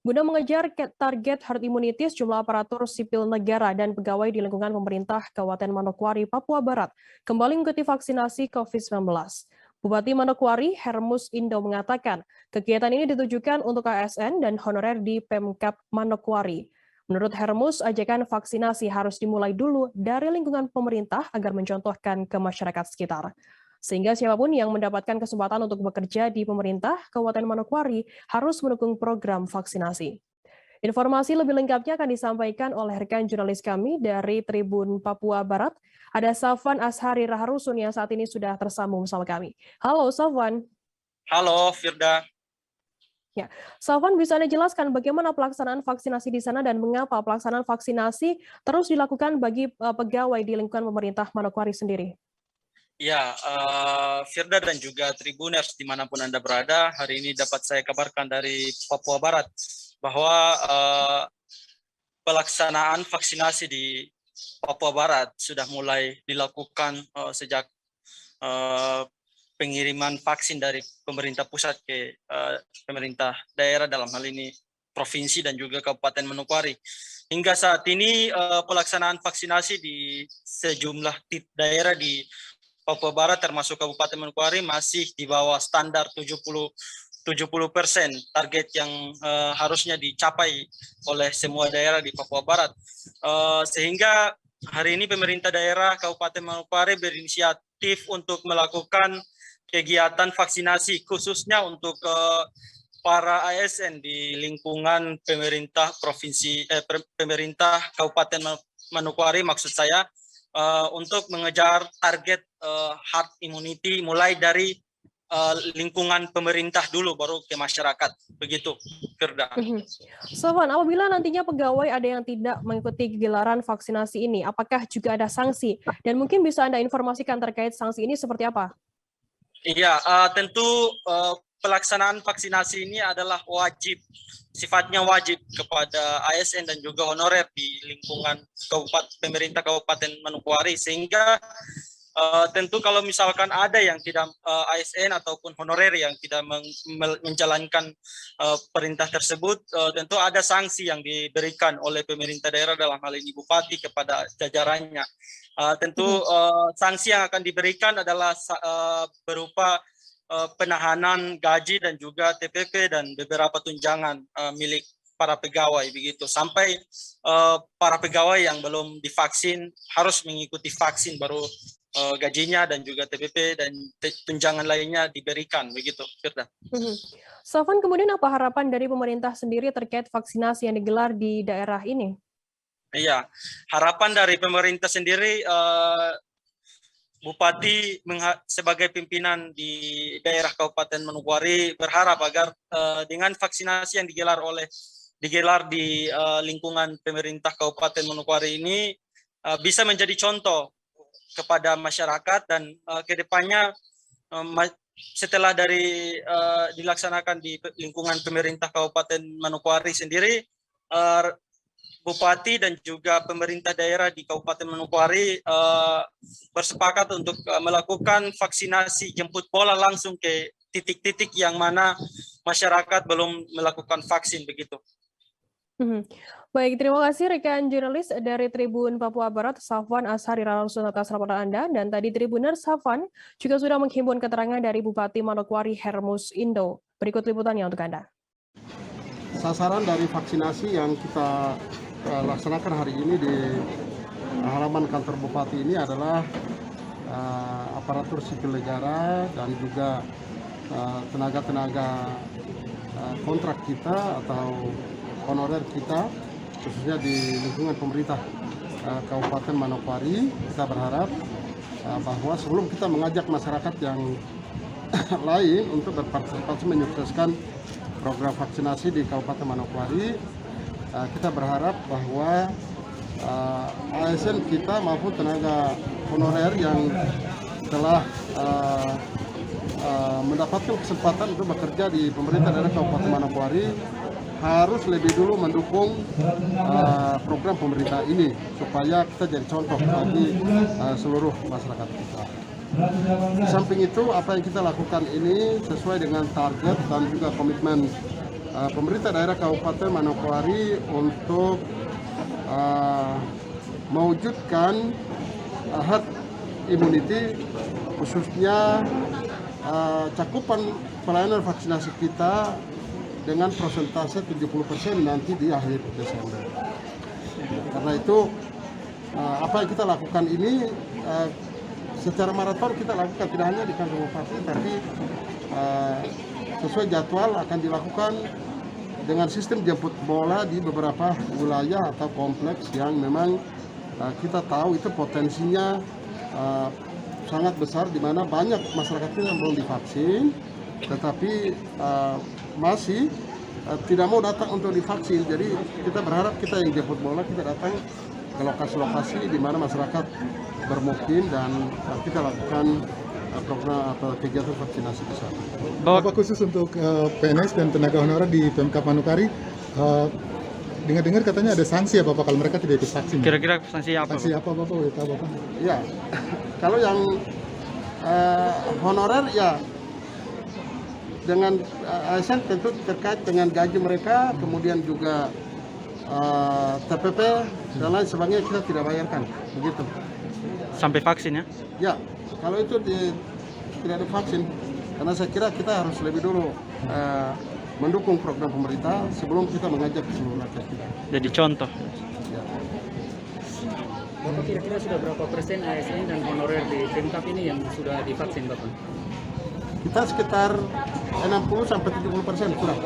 Guna mengejar target herd immunity, sejumlah aparatur sipil negara dan pegawai di lingkungan pemerintah Kabupaten Manokwari, Papua Barat, kembali mengikuti vaksinasi COVID-19. Bupati Manokwari, Hermus Indo mengatakan, kegiatan ini ditujukan untuk ASN dan honorer di Pemkab Manokwari. Menurut Hermus, ajakan vaksinasi harus dimulai dulu dari lingkungan pemerintah agar mencontohkan ke masyarakat sekitar. Sehingga siapapun yang mendapatkan kesempatan untuk bekerja di pemerintah Kabupaten Manokwari harus mendukung program vaksinasi. Informasi lebih lengkapnya akan disampaikan oleh rekan jurnalis kami dari Tribun Papua Barat. Ada Safwan Ashari Raharusun yang saat ini sudah tersambung bersama kami. Halo Safwan. Halo Firda. Ya, Safwan, bisa Anda jelaskan bagaimana pelaksanaan vaksinasi di sana dan mengapa pelaksanaan vaksinasi terus dilakukan bagi pegawai di lingkungan pemerintah Manokwari sendiri? Ya, Firda dan juga Tribuners dimanapun Anda berada, hari ini dapat saya kabarkan dari Papua Barat bahwa pelaksanaan vaksinasi di Papua Barat sudah mulai dilakukan sejak pengiriman vaksin dari pemerintah pusat ke pemerintah daerah, dalam hal ini provinsi dan juga Kabupaten Manokwari. Hingga saat ini pelaksanaan vaksinasi di sejumlah daerah di Papua Barat termasuk Kabupaten Manokwari masih di bawah standar 70% target yang harusnya dicapai oleh semua daerah di Papua Barat. Sehingga hari ini pemerintah daerah Kabupaten Manokwari berinisiatif untuk melakukan kegiatan vaksinasi khususnya untuk para ASN di lingkungan pemerintah provinsi pemerintah Kabupaten Manokwari, maksud saya, untuk mengejar target herd immunity mulai dari lingkungan pemerintah dulu baru ke masyarakat, begitu Firda. Sofwan, apabila nantinya pegawai ada yang tidak mengikuti gelaran vaksinasi ini, apakah juga ada sanksi? Dan mungkin bisa Anda informasikan terkait sanksi ini seperti apa? Iya, tentu pelaksanaan vaksinasi ini adalah wajib, sifatnya wajib kepada ASN dan juga honorer di lingkungan pemerintah Kabupaten Manokwari, sehingga tentu kalau misalkan ada yang tidak ASN ataupun honorer yang tidak menjalankan perintah tersebut, tentu ada sanksi yang diberikan oleh pemerintah daerah, dalam hal ini bupati, kepada jajarannya. Tentu sanksi yang akan diberikan adalah berupa penahanan gaji dan juga TPP dan beberapa tunjangan milik para pegawai, begitu, sampai para pegawai yang belum divaksin harus mengikuti vaksin baru gajinya dan juga TPP dan tunjangan lainnya diberikan, begitu Firda. Safwan, kemudian apa harapan dari pemerintah sendiri terkait vaksinasi yang digelar di daerah ini? Iya, harapan dari pemerintah sendiri, Bupati sebagai pimpinan di daerah Kabupaten Manokwari berharap agar dengan vaksinasi yang digelar di lingkungan pemerintah Kabupaten Manokwari ini bisa menjadi contoh kepada masyarakat, dan kedepannya setelah dilaksanakan di lingkungan pemerintah Kabupaten Manokwari sendiri, Bupati dan juga pemerintah daerah di Kabupaten Manokwari bersepakat untuk melakukan vaksinasi jemput bola langsung ke titik-titik yang mana masyarakat belum melakukan vaksin, begitu. Baik, terima kasih rekan jurnalis dari Tribun Papua Barat, Safwan Ashari Raharusun, atas laporan Anda. Dan tadi Tribuner Safwan juga sudah menghimpun keterangan dari Bupati Manokwari, Hermus Indo. Berikut liputannya untuk Anda. Sasaran dari vaksinasi yang kita laksanakan hari ini di halaman kantor Bupati ini adalah aparatur sipil negara dan juga tenaga-tenaga kontrak kita atau honorer kita, khususnya di lingkungan pemerintah Kabupaten Manokwari. Kita berharap bahwa sebelum kita mengajak masyarakat yang lain untuk berpartisipasi menyukseskan program vaksinasi di Kabupaten Manokwari, kita berharap bahwa ASN kita maupun tenaga honorer yang telah mendapatkan kesempatan untuk bekerja di pemerintah daerah Kabupaten Manokwari harus lebih dulu mendukung program pemerintah ini supaya kita jadi contoh bagi seluruh masyarakat kita. Di samping itu, apa yang kita lakukan ini sesuai dengan target dan juga komitmen pemerintah daerah Kabupaten Manokwari untuk mewujudkan herd immunity, khususnya cakupan pelayanan vaksinasi kita dengan persentase 70% nanti di akhir Desember. Karena itu apa yang kita lakukan ini secara maraton kita lakukan, tidak hanya di kantor bupati, tapi sesuai jadwal akan dilakukan dengan sistem jemput bola di beberapa wilayah atau kompleks yang memang kita tahu itu potensinya sangat besar, di mana banyak masyarakat kita yang belum divaksin, tetapi masih tidak mau datang untuk divaksin. Jadi kita berharap kita yang jemput bola, kita datang ke lokasi-lokasi di mana masyarakat bermukim dan kita lakukan program atau kegiatan vaksinasi di sana. Bapak khusus untuk PNS dan tenaga honorer di Pemkab Manokwari, dengar-dengar katanya ada sanksi ya Bapak kalau mereka tidak ikut vaksin. Kira-kira sanksi apa? Sanksi apa Bapak? Boleh tahu Bapak? Ya, kalau yang honorer ya dengan ASN tentu terkait dengan gaji mereka, kemudian juga TPP dan lain sebagainya kita tidak bayarkan, begitu. Sampai vaksin ya? Ya, kalau itu tidak ada vaksin, karena saya kira kita harus lebih dulu mendukung program pemerintah sebelum kita mengajak seluruh rakyat kita. Jadi contoh. Ya. Bapak kira-kira sudah berapa persen ASN dan honorer di Pemkab ini yang sudah divaksin Bapak? Kita sekitar 60-70% sudah.